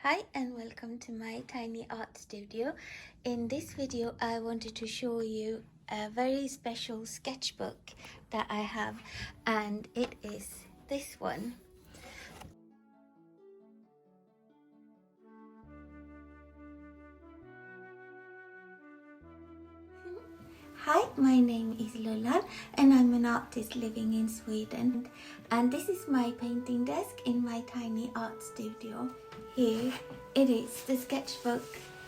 Hi and welcome to my tiny art studio. In this video I wanted to show you a very special sketchbook that I have, and it is this one. Hi, my name is Lullan and I'm an artist living in Sweden, and this is my painting desk in my tiny art studio. Here it is, the sketchbook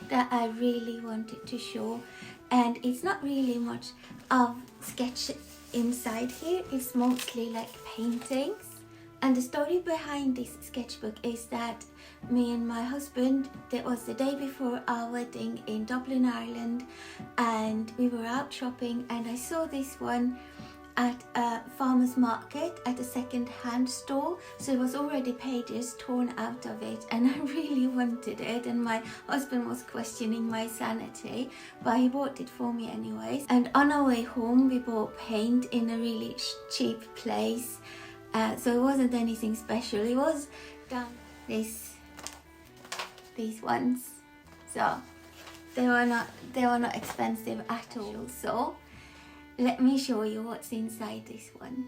that I really wanted to show, and it's not really much of sketch inside here, it's mostly like paintings. And the story behind this sketchbook is that me and my husband, it was the day before our wedding in Dublin, Ireland, and we were out shopping and I saw this one at a farmer's market at a second-hand store. So it was already pages torn out of it and I really wanted it, and my husband was questioning my sanity, but he bought it for me anyways. And on our way home we bought paint in a really cheap place, so it wasn't anything special. It was done these ones, so they were not expensive at all. So let me show you what's inside this one.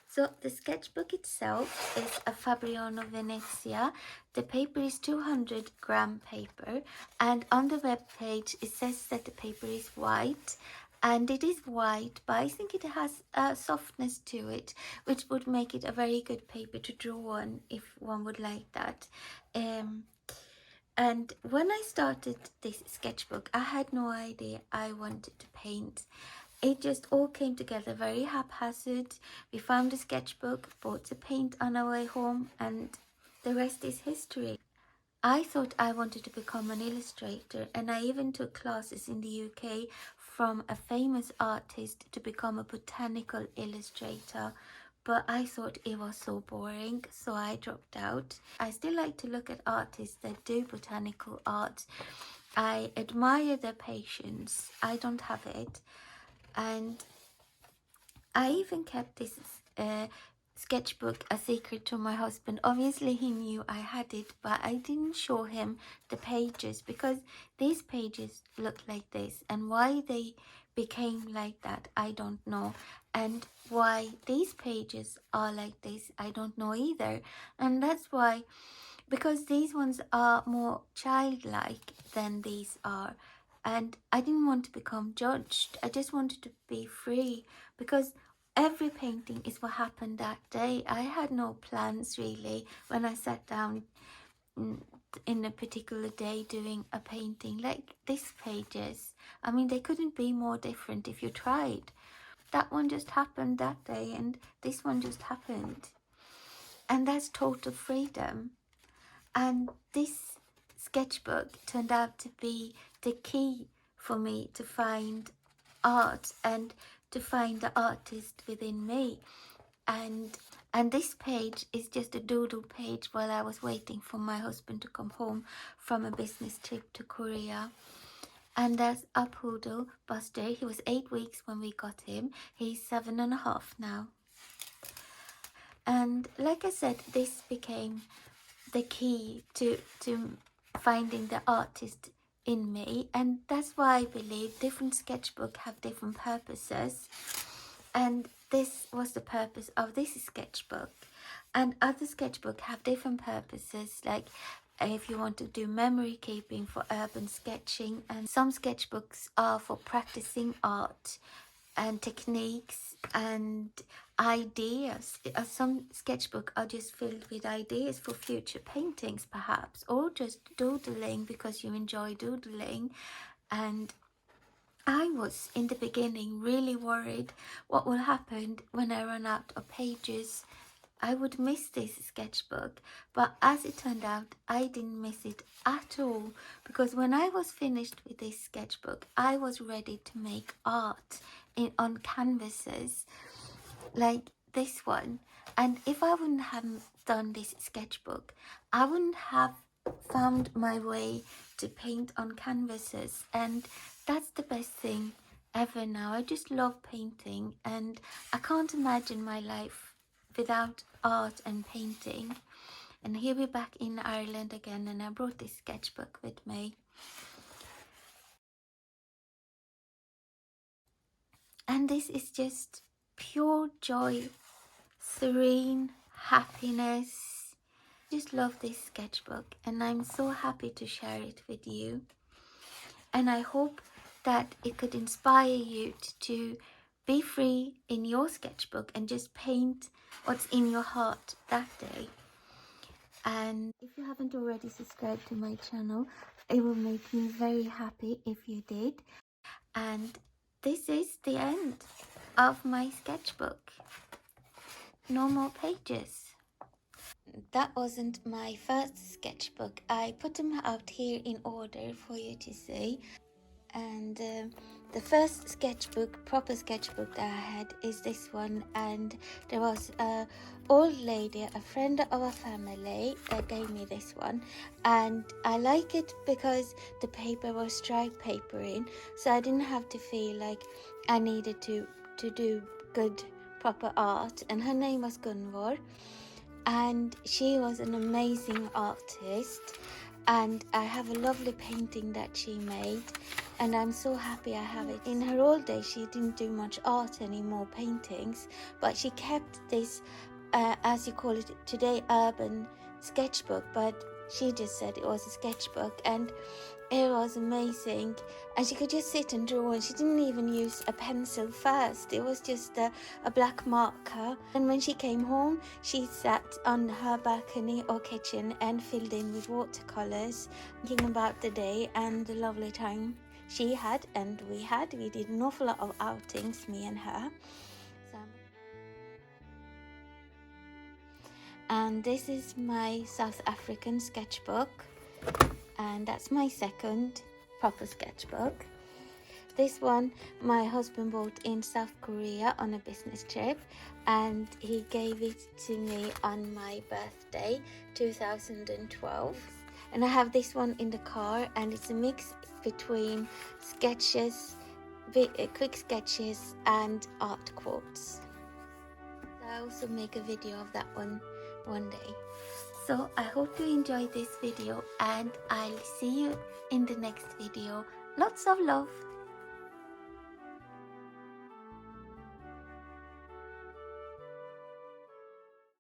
So the sketchbook itself is a Fabriano Venezia. The paper is 200-gram paper, and on the web page it says that the paper is white, and it is white, but I think it has a softness to it which would make it a very good paper to draw on if one would like that. And when I started this sketchbook, I had no idea I wanted to paint. It just all came together very haphazard. We found a sketchbook, bought the paint on our way home, and the rest is history. I thought I wanted to become an illustrator, and I even took classes in the UK from a famous artist to become a botanical illustrator, but I thought it was so boring, so I dropped out. I still like to look at artists that do botanical art. I admire their patience. I don't have it. And I even kept this sketchbook a secret to my husband. Obviously he knew I had it, but I didn't show him the pages because these pages look like this, and why they became like that I don't know, and why these pages are like this I don't know either. And that's why, because these ones are more childlike than these are, and I didn't want to become judged. I just wanted to be free, because every painting is what happened that day. I had no plans really when I sat down in a particular day doing a painting. Like these pages, I mean, they couldn't be more different if you tried. That one just happened that day, and this one just happened, and that's total freedom. And this sketchbook turned out to be the key for me to find art and to find the artist within me. And this page is just a doodle page while I was waiting for my husband to come home from a business trip to Korea. And there's a poodle, Buster. He was 8 weeks when we got him. He's 7.5 now. And like I said, this became the key to finding the artist in me, and that's why I believe different sketchbooks have different purposes, and this was the purpose of this sketchbook. And other sketchbooks have different purposes, like if you want to do memory keeping for urban sketching, and some sketchbooks are for practicing art and techniques and ideas. Some sketchbooks are just filled with ideas for future paintings perhaps, or just doodling because you enjoy doodling. And I was in the beginning really worried what will happen when I run out of pages. I would miss this sketchbook, but as it turned out, I didn't miss it at all, because when I was finished with this sketchbook, I was ready to make art on canvases like this one. And if I wouldn't have done this sketchbook, I wouldn't have found my way to paint on canvases, and that's the best thing ever now. I just love painting, and I can't imagine my life without art and painting. And here we're back in Ireland again, and I brought this sketchbook with me. And this is just pure joy, serene happiness. Just love this sketchbook, and I'm so happy to share it with you. And I hope that it could inspire you to be free in your sketchbook and just paint what's in your heart that day. And if you haven't already subscribed to my channel, it will make me very happy if you did. And this is the end of my sketchbook. No more pages. That wasn't my first sketchbook. I put them out here in order for you to see. And the first sketchbook, proper sketchbook that I had is this one, and there was a old lady, a friend of a family, that gave me this one, and I like it because the paper was striped papering, so I didn't have to feel like I needed to do good proper art. And her name was Gunvor, and she was an amazing artist, and I have a lovely painting that she made, and I'm so happy I have it. In her old days she didn't do much art anymore, paintings, but she kept this as you call it today, urban sketchbook, but she just said it was a sketchbook, and it was amazing. And she could just sit and draw, and she didn't even use a pencil first. It was just a black marker. And when she came home, she sat on her balcony or kitchen and filled in with watercolors, thinking about the day and the lovely time she had and we had. We did an awful lot of outings, me and her. And this is my South African sketchbook, and that's my second proper sketchbook. This one my husband bought in South Korea on a business trip, and he gave it to me on my birthday 2012. And I have this one in the car, and it's a mix between sketches, quick sketches and art quotes. I also make a video of that one day. So I hope you enjoyed this video, and I'll see you in the next video. Lots of love.